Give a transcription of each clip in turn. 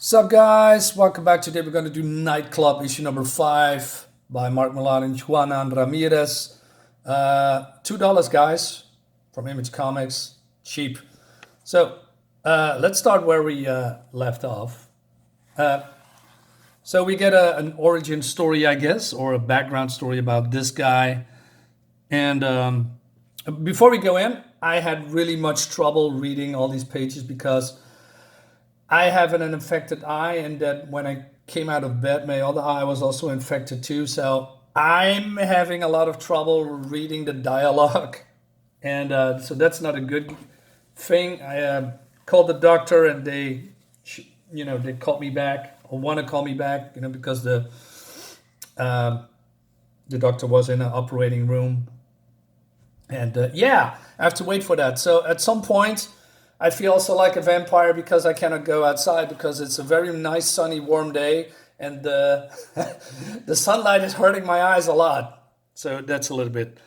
Sup guys, welcome back. Today we're going to do Nightclub issue number 5 by Mark Millar and Juanan Ramirez. $2 guys from Image Comics, cheap. So let's start where we left off. So we get an origin story, I guess, or a background story about this guy. And before we go in, I had really much trouble reading all these pages because I have an infected eye, and that when I came out of bed, my other eye was also infected too. So I'm having a lot of trouble reading the dialogue, and so that's not a good thing. I called the doctor, and they called me back, or want to call me back, because the doctor was in an operating room, and I have to wait for that. So at some point, I feel also like a vampire because I cannot go outside because it's a very nice, sunny, warm day, and the the sunlight is hurting my eyes a lot. So that's a little bit,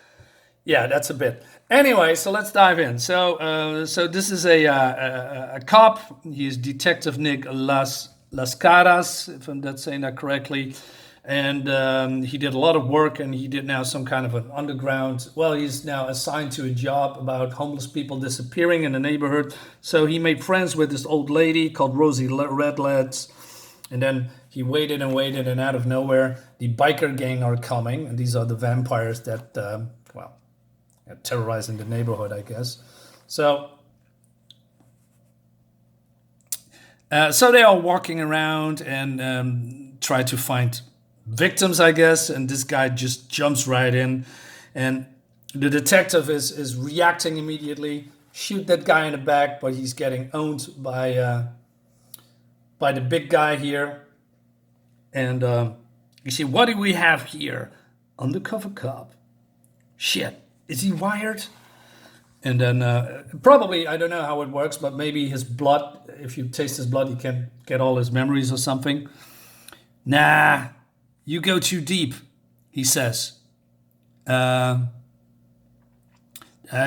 that's a bit. Anyway, so let's dive in. So this is a cop. He's Detective Nick Las Caras, if I'm not saying that correctly. And he did a lot of work, and he did now some kind of an underground. Well, he's now assigned to a job about homeless people disappearing in the neighborhood. So he made friends with this old lady called Rosie Redlegs. And then he waited and waited, and out of nowhere, the biker gang are coming. And these are the vampires that, are terrorizing the neighborhood, I guess. So they are walking around and try to find victims, I guess, and this guy just jumps right in, and the detective is reacting immediately, shoot that guy in the back, but he's getting owned by the big guy here. And you see, what do we have here? Undercover cop. Shit, is he wired? And then probably, I don't know how it works, but maybe his blood, if you taste his blood, you can get all his memories or something. Nah, you go too deep, he says. He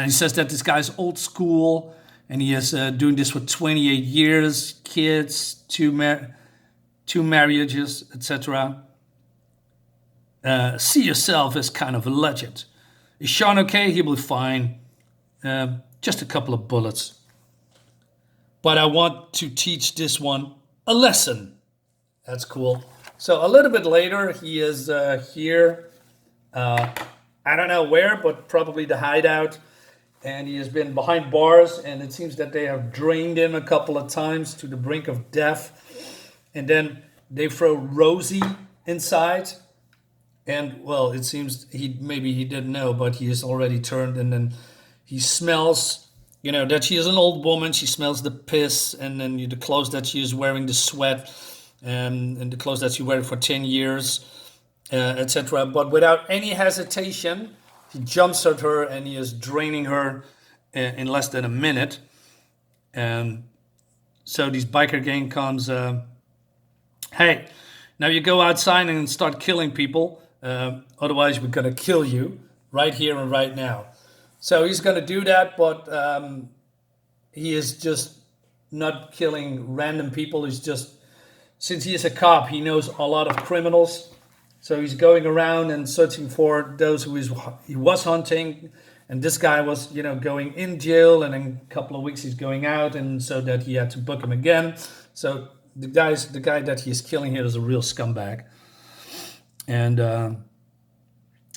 says that this guy's old school, and he is doing this for 28 years, kids, two marriages, etc. See yourself as kind of a legend. Is Sean okay? He'll be fine. Just a couple of bullets. But I want to teach this one a lesson. That's cool. So a little bit later, he is here. I don't know where, but probably the hideout. And he has been behind bars, and it seems that they have drained him a couple of times to the brink of death. And then they throw Rosie inside. And, well, it seems maybe he didn't know, but he has already turned. And then he smells, that she is an old woman. She smells the piss, and then the clothes that she is wearing, the sweat. And the clothes that she wear for 10 years, etc. But without any hesitation, he jumps at her, and he is draining her in less than a minute. And so this biker gang comes, hey, now you go outside and start killing people. Otherwise, we're going to kill you right here and right now. So he's going to do that, but he is just not killing random people. He's just... Since he is a cop, he knows a lot of criminals. So he's going around and searching for those he was hunting. And this guy was, going in jail, and in a couple of weeks he's going out, and so that he had to book him again. So the guy that he is killing here is a real scumbag. And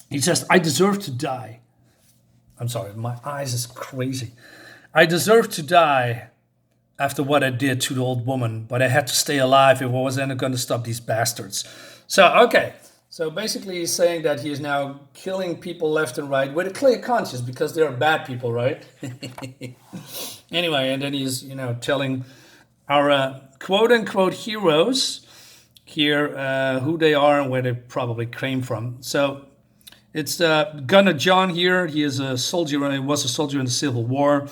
he says, I deserve to die. I'm sorry, my eyes is crazy. I deserve to die after what I did to the old woman, but I had to stay alive if I wasn't going to stop these bastards. So, okay. So basically he's saying that he is now killing people left and right with a clear conscience because they're bad people, right? Anyway, and then he's, telling our quote-unquote heroes here who they are and where they probably came from. So it's Gunner John here. He is a soldier. He was a soldier in the Civil War.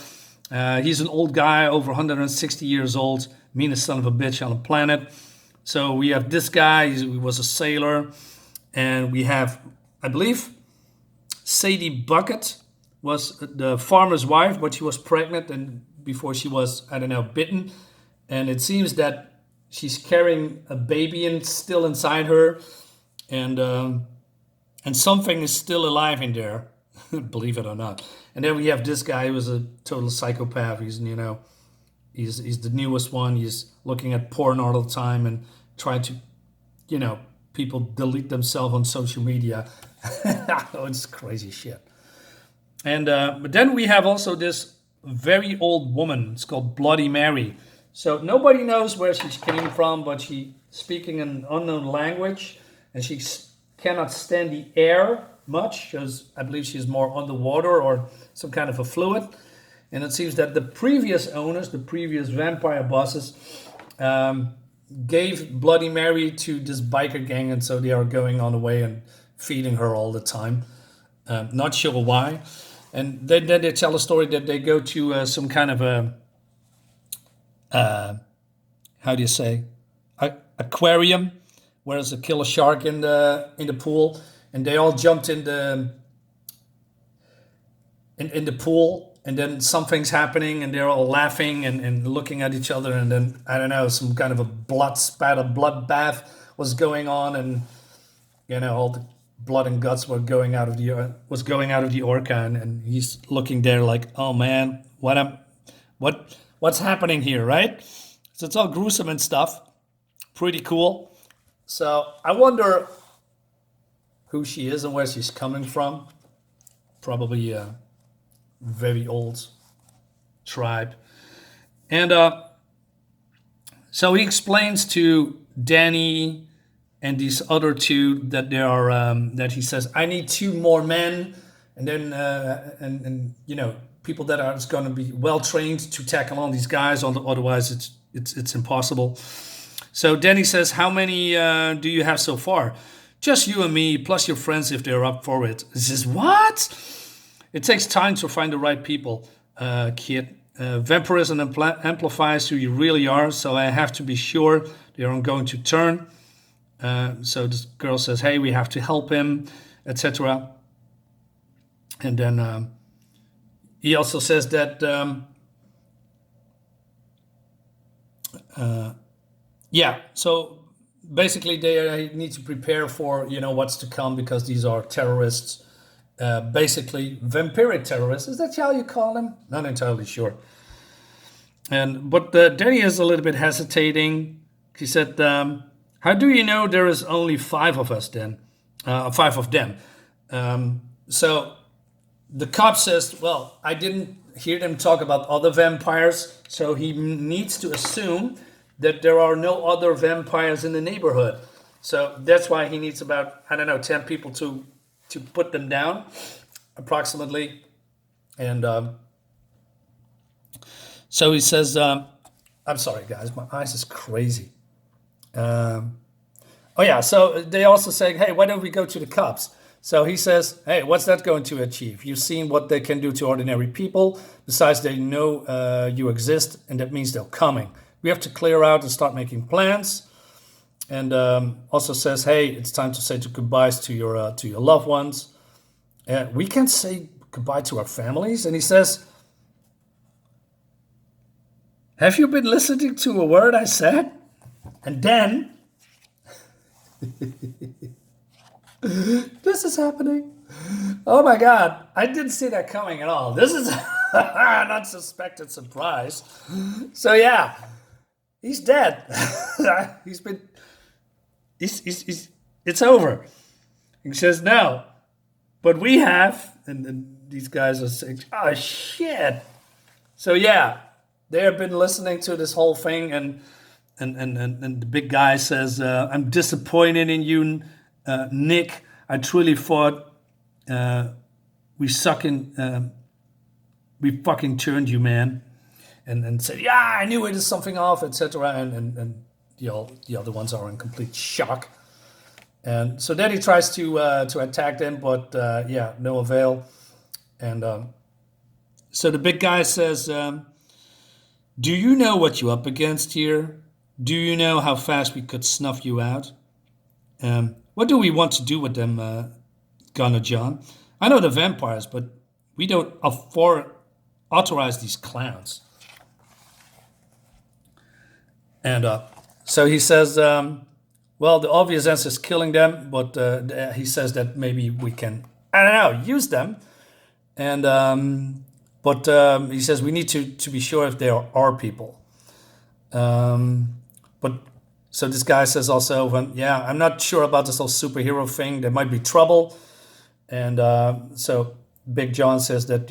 He's an old guy, over 160 years old, meanest son of a bitch on the planet. So we have this guy, he was a sailor. And we have, I believe, Sadie Bucket was the farmer's wife, but she was pregnant and before she was, bitten. And it seems that she's carrying a baby and still inside her, and something is still alive in there, believe it or not. And then we have this guy who is a total psychopath. He's he's the newest one. He's looking at porn all the time and trying to, people delete themselves on social media. Oh, it's crazy shit. And but then we have also this very old woman. It's called Bloody Mary. So nobody knows where she came from, but she's speaking an unknown language, and she cannot stand the air much because I believe she's more underwater or some kind of a fluid. And it seems that the previous owners, the previous vampire bosses, gave Bloody Mary to this biker gang, and so they are going on the way and feeding her all the time. Not sure why. And then they tell a story that they go to some kind of a, how do you say, aquarium, where there's a killer shark in the pool, and they all jumped in the pool. And then something's happening, and they're all laughing and looking at each other. And then, I don't know, some kind of a bloodbath was going on, and all the blood and guts were going out of the orca, and he's looking there like, oh man, what's happening here, right? So it's all gruesome and stuff, pretty cool. So I wonder who she is and where she's coming from. Probably very old tribe. And so he explains to Danny and these other two that there are that he says, I need 2 more men, and then and people that are going to be well trained to tackle on these guys, otherwise it's impossible. So Danny says, how many do you have so far? Just you and me, plus your friends if they're up for it. He says, what? It takes time to find the right people, kid. Vampirism amplifies who you really are, so I have to be sure they aren't going to turn. So this girl says, hey, we have to help him, etc. And then he also says that, so basically they need to prepare for, what's to come, because these are terrorists. Basically vampiric terrorists. Is that how you call them? Not entirely sure. But Danny is a little bit hesitating. He said, how do you know there is only 5 of us then? 5 of them. So the cop says, well, I didn't hear them talk about other vampires, so he needs to assume that there are no other vampires in the neighborhood. So that's why he needs about, 10 people to put them down, approximately. And so he says, I'm sorry, guys, my eyes is crazy. So they also say, hey, why don't we go to the cops? So he says, hey, what's that going to achieve? You've seen what they can do to ordinary people. Besides, they know you exist, and that means they're coming. We have to clear out and start making plans. And also says, hey, it's time to say goodbyes to your loved ones. We can say goodbye to our families. And he says, have you been listening to a word I said? And then, this is happening. Oh my God, I didn't see that coming at all. This is an unsuspected surprise. So yeah, he's dead. It's over. He says, no, but we have, and these guys are saying, oh shit. So yeah, they have been listening to this whole thing, and the big guy says, I'm disappointed in you, Nick. I truly thought we fucking turned you, man. And said, yeah, I knew it is something off, etc. And the other ones are in complete shock. And so then he tries to attack them, but no avail. And so the big guy says, do you know what you're up against here? Do you know how fast we could snuff you out? What do we want to do with them, Gunner John? I know the vampires, but we don't authorize these clowns. And So he says, well, the obvious answer is killing them, but he says that maybe we can, I don't know, use them. And but he says we need to be sure if there are people. But so this guy says also, yeah, I'm not sure about this whole superhero thing. There might be trouble. And so Big John says that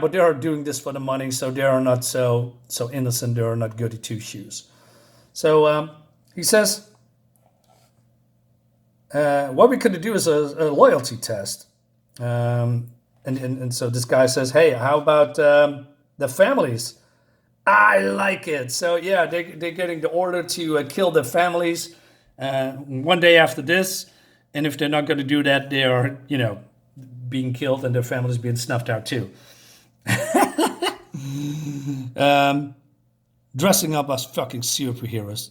but they are doing this for the money, so they are not so innocent. They are not goody two shoes. So he says, what we could do is a loyalty test. And so this guy says, hey, how about the families? I like it. So yeah, they're getting the order to kill their families one day after this. And if they're not going to do that, they are, being killed and their families being snuffed out too. Dressing up as fucking superheroes.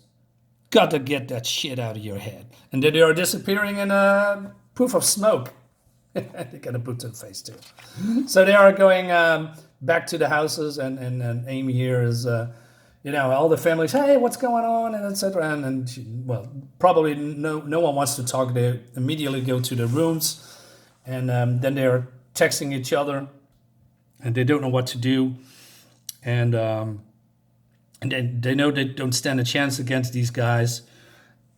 Got to get that shit out of your head. And then they are disappearing in a poof of smoke. They got a boot to the face too. So they are going back to the houses, and Amy here is, all the families. Hey, what's going on, and etc. And she, well, probably no one wants to talk. They immediately go to their rooms, and then they are texting each other, and they don't know what to do, and then they know they don't stand a chance against these guys.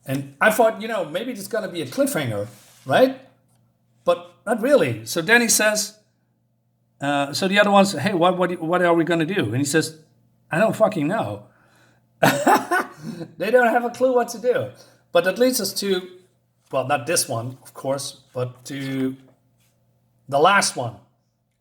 And I thought, maybe it's gonna be a cliffhanger, right? But not really. So then he says, so the other ones, hey, what are we going to do? And he says, I don't fucking know. They don't have a clue what to do. But that leads us to, well, not this one, of course, but to the last one.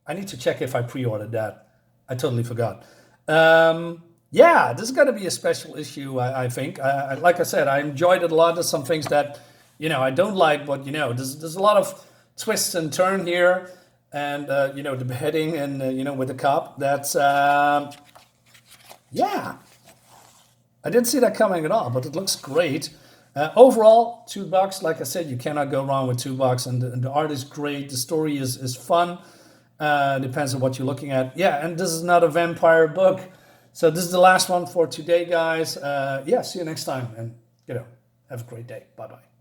I need to check if I pre-ordered that. I totally forgot. Yeah, this is going to be a special issue, I think. Like I said, I enjoyed it a lot. There's some things that, I don't like, but, there's a lot of twist and turn here, and the beheading, and with the cop. That's yeah, I didn't see that coming at all, but it looks great. Overall, $2. Like I said, you cannot go wrong with $2, and the art is great. The story is fun. Depends on what you're looking at. Yeah, and this is not a vampire book, so this is the last one for today, guys. Yeah, see you next time, and have a great day. Bye bye.